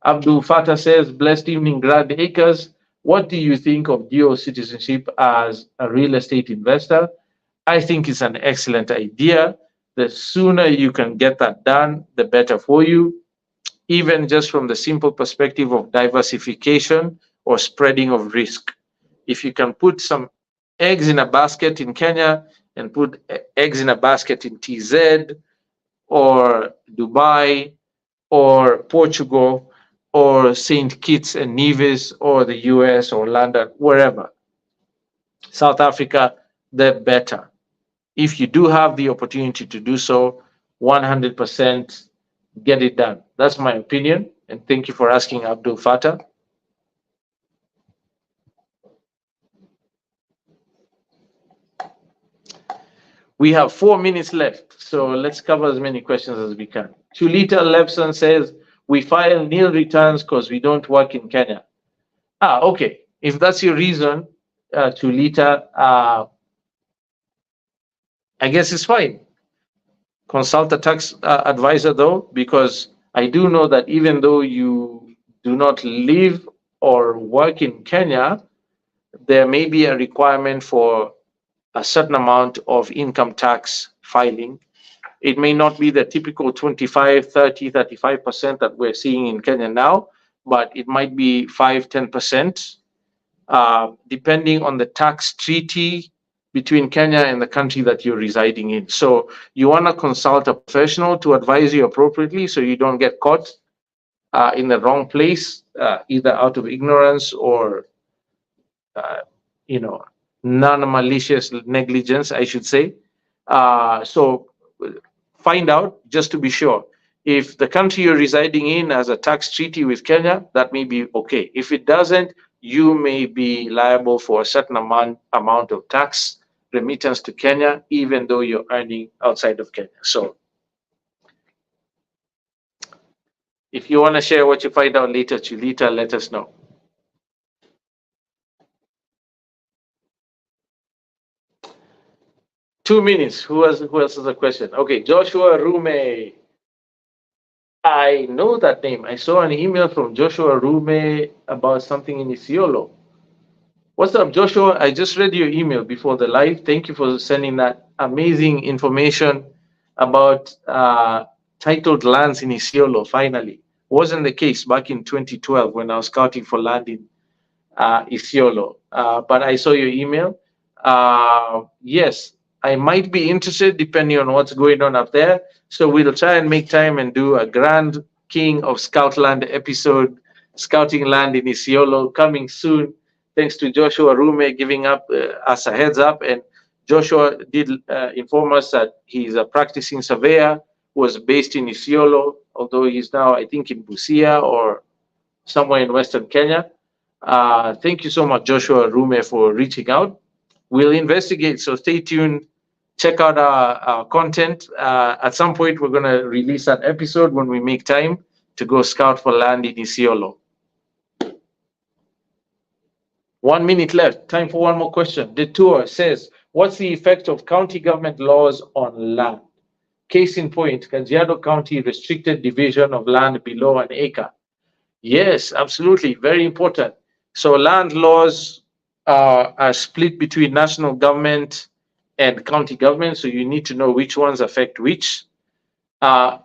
Abdul Fatah says, blessed evening, Grand Acres. What do you think of dual citizenship as a real estate investor? I think it's an excellent idea. The sooner you can get that done, the better for you, even just from the simple perspective of diversification or spreading of risk. If you can put some eggs in a basket in Kenya and put eggs in a basket in TZ or Dubai or Portugal or St. Kitts and Nevis or the US or London, wherever, South Africa, the better. If you do have the opportunity to do so, 100% get it done. That's my opinion. And thank you for asking, Abdul Fatah. We have 4 minutes left, so let's cover as many questions as we can. Chulita Levson says, we file nil returns because we don't work in Kenya. Okay. If that's your reason, Chulita, I guess it's fine. Consult a tax advisor, though, because I do know that even though you do not live or work in Kenya, there may be a requirement for a certain amount of income tax filing. It may not be the typical 25, 30, 35% that we're seeing in Kenya now, but it might be 5, 10%, depending on the tax treaty between Kenya and the country that you're residing in. So you want to consult a professional to advise you appropriately so you don't get caught in the wrong place, either out of ignorance or, uh, you know, non-malicious negligence, I should say. So find out just to be sure. If the country you're residing in has a tax treaty with Kenya, that may be okay. If it doesn't, you may be liable for a certain amount of tax remittance to Kenya, even though you're earning outside of Kenya. So if you want to share what you find out later, Chulita, let us know. Two minutes. Who else has a question? Okay, Joshua Rume. I know that name. I saw an email from Joshua Rume about something in Isiolo. What's up, Joshua? I just read your email before the live. Thank you for sending that amazing information about titled lands in Isiolo, finally. Wasn't the case back in 2012 when I was scouting for land in Isiolo. But I saw your email. Yes, I might be interested depending on what's going on up there. So we'll try and make time and do a Grand King of Scoutland episode, Scouting Land in Isiolo, coming soon. Thanks to Joshua Rume giving us a heads up. And Joshua did inform us that he's a practicing surveyor, was based in Isiolo, although he's now, I think, in Busia or somewhere in Western Kenya. Thank you so much, Joshua Rume, for reaching out. We'll investigate, so stay tuned. Check out our content. At some point, we're going to release an episode when we make time to go scout for land in Isiolo. 1 minute left. Time for one more question. The tour says, what's the effect of county government laws on land? Case in point, Kajiado County restricted division of land below an acre. Yes, absolutely. Very important. So land laws are split between national government and county government. So you need to know which ones affect which.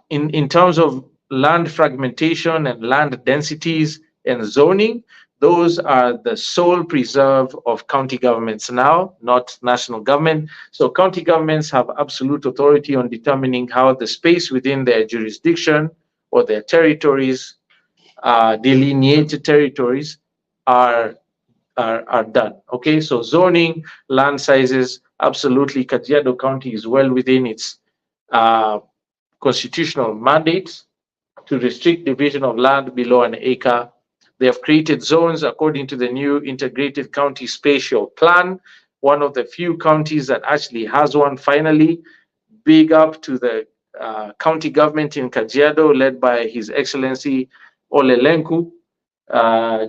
In terms of land fragmentation and land densities and zoning, those are the sole preserve of county governments now, not national government. So county governments have absolute authority on determining how the space within their jurisdiction or their territories, delineated territories, are done. Okay, so zoning, land sizes, absolutely, Kajiado County is well within its constitutional mandates to restrict division of land below an acre. They have created zones according to the new integrated county spatial plan, one of the few counties that actually has one finally. Big up to the county government in Kajiado, led by His Excellency Olelenku,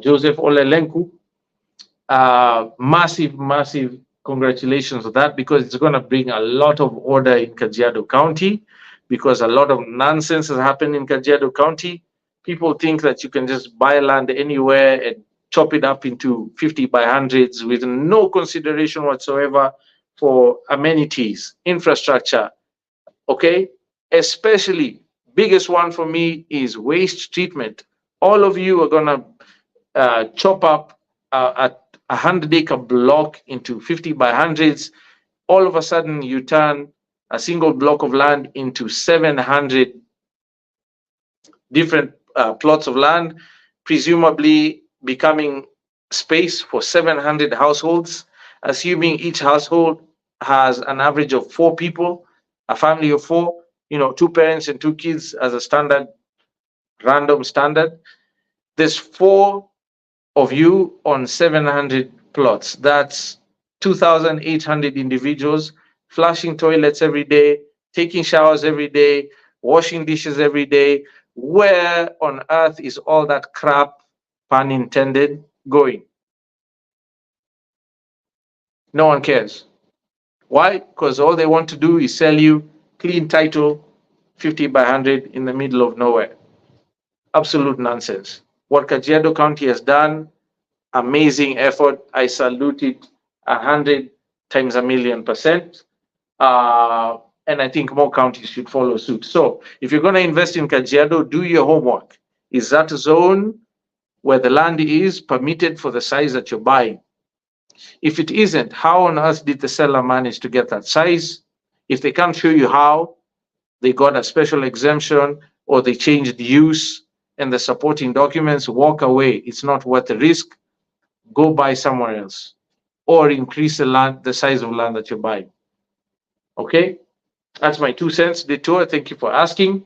Joseph Olelenku. Massive congratulations on that, because it's going to bring a lot of order in Kajiado County, because a lot of nonsense has happened in Kajiado County. People think that you can just buy land anywhere and chop it up into 50 by 100s with no consideration whatsoever for amenities, infrastructure, okay? Especially, biggest one for me is waste treatment. All of you are gonna chop up a 100-acre block into 50 by 100s. All of a sudden, you turn a single block of land into 700 different plots of land, presumably becoming space for 700 households, assuming each household has an average of 4 people, a family of 4, 2 parents and 2 kids as a standard, random standard. There's 4 of you on 700 plots. That's 2,800 individuals flushing toilets every day, taking showers every day, washing dishes every day. Where on earth is all that crap, pun intended, going? No one cares. Why? Because all they want to do is sell you clean title, 50 by 100 in the middle of nowhere. Absolute nonsense. What Kajiado County has done, amazing effort. I salute it 100 times 1,000,000%. And I think more counties should follow suit. So if you're going to invest in Kajiado, do your homework. Is that zone where the land is permitted for the size that you're buying? If it isn't, how on earth did the seller manage to get that size? If they can't show you how, they got a special exemption or they changed use and the supporting documents, walk away. It's not worth the risk. Go buy somewhere else or increase the size of land that you're buying. Okay, that's my 2 cents. Detour, thank you for asking.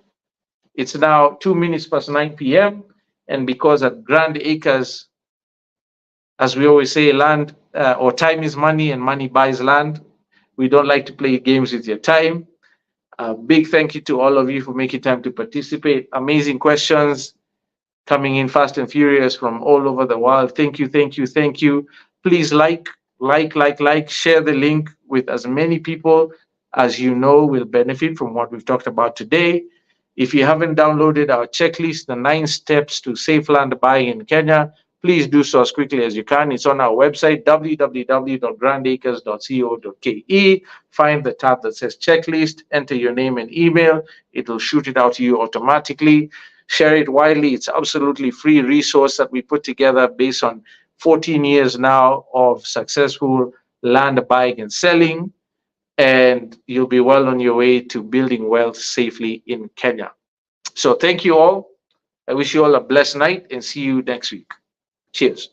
It's now 2 minutes past 9 p.m. And because at Grand Acres, as we always say, land or time is money and money buys land, we don't like to play games with your time. A big thank you to all of you for making time to participate. Amazing questions coming in fast and furious from all over the world. Thank you, thank you, thank you. Please like, share the link with as many people as you know will benefit from what we've talked about today. If you haven't downloaded our checklist, the 9 steps to safe land buying in Kenya, please do so as quickly as you can. It's on our website, www.grandacres.co.ke. Find the tab that says checklist, enter your name and email. It'll shoot it out to you automatically. Share it widely. It's absolutely free resource that we put together based on 14 years now of successful land buying and selling. And you'll be well on your way to building wealth safely in Kenya. So thank you all. I wish you all a blessed night and see you next week. Cheers.